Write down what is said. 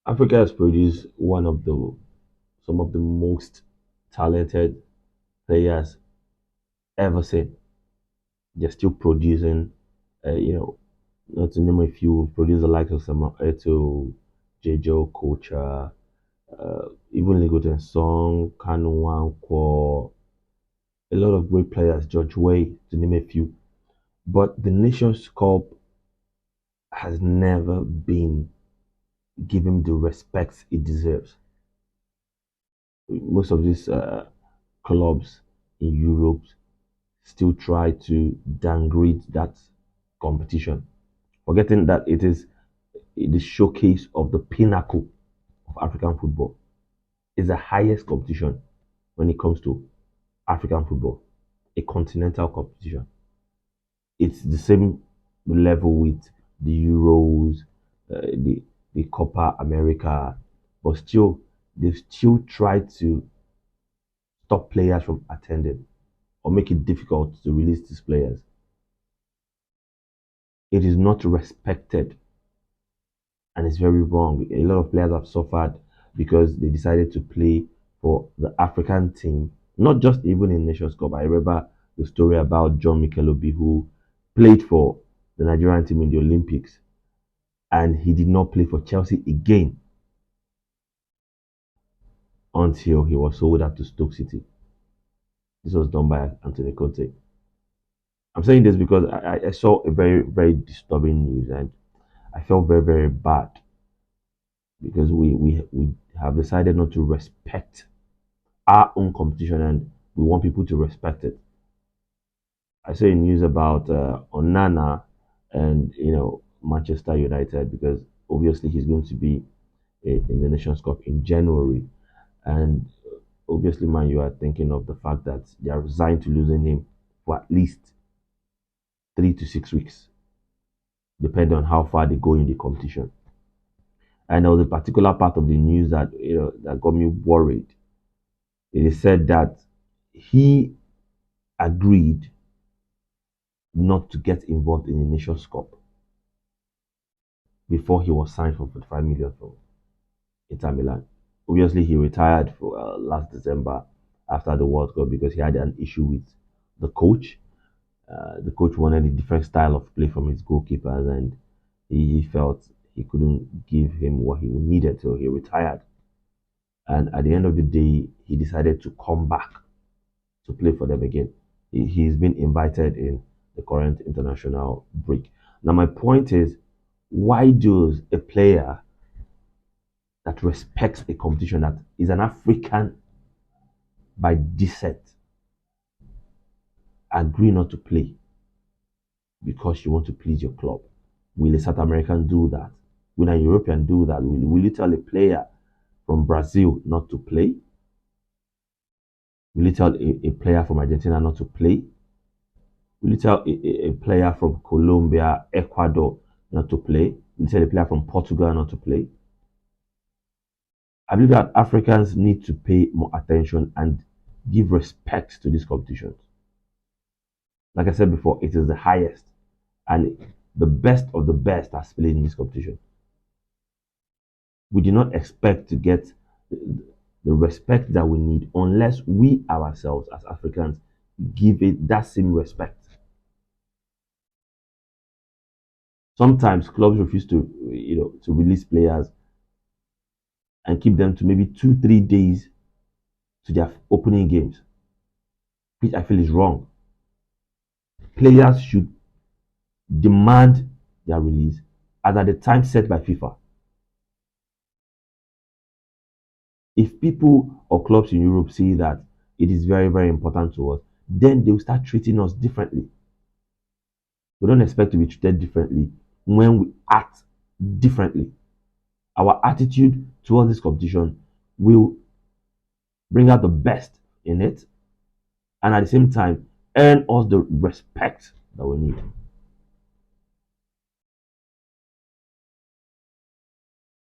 Africa has produced some of the most talented players ever seen. They're still producing, you know, not to name a few, produce the likes of Samuel Eto'o, Jejo Kocha, even Legoten Song, Kanu Nwankwo, a lot of great players, George Way, to name a few. But the Nations Cup has never been given the respect it deserves. Most of these clubs in Europe still try to downgrade that competition, forgetting that it is the showcase of the pinnacle of African football. It's the highest competition when it comes to African football, a continental competition. It's the same level with the Euros, the Copa America, but still they still try to stop players from attending or make it difficult to release these players. It is not respected and it's very wrong. A lot of players have suffered because they decided to play for the African team, not just even in Nations Cup. I remember the story about John Mikelobi who played for the Nigerian team in the Olympics and he did not play for Chelsea again until he was sold out to Stoke City. This was done by Anthony Conte. I'm saying this because I saw a very, very disturbing news and I felt very, very bad because we have decided not to respect our own competition and we want people to respect it. I saw news about Onana and Manchester United because obviously he's going to be in the Nations Cup in January, and obviously, man, you are thinking of the fact that they are resigned to losing him for at least 3 to 6 weeks, depending on how far they go in the competition. And there was a particular part of the news that that got me worried. It is said that he agreed not to get involved in the Nations Cup before he was signed for 45 million from Inter Milan. Obviously, he retired for last December after the World Cup because he had an issue with the coach. The coach wanted a different style of play from his goalkeepers, and he felt he couldn't give him what he needed, so he retired. And at the end of the day, he decided to come back to play for them again. He's been invited in the current international break. Now, my point is, why does a player that respects a competition that is an African by descent agree not to play because you want to please your club? Will a South American do that? Will a European do that? Will you tell a player from Brazil not to play? Will you tell a player from Argentina not to play? Will you tell a player from Colombia, Ecuador not to play? Will you tell a player from Portugal not to play? I believe that Africans need to pay more attention and give respect to these competitions. Like I said before, it is the highest and the best of the best has played in this competition. We do not expect to get the respect that we need unless we ourselves as Africans give it that same respect. Sometimes clubs refuse to release players and keep them to maybe 2 3 days to their opening games, which I feel is wrong. Players should demand their release as at the time set by FIFA. If people or clubs in Europe see that it is very, very important to us, then they will start treating us differently. We don't expect to be treated differently when we act differently. Our attitude towards this competition will bring out the best in it and at the same time earn us the respect that we need.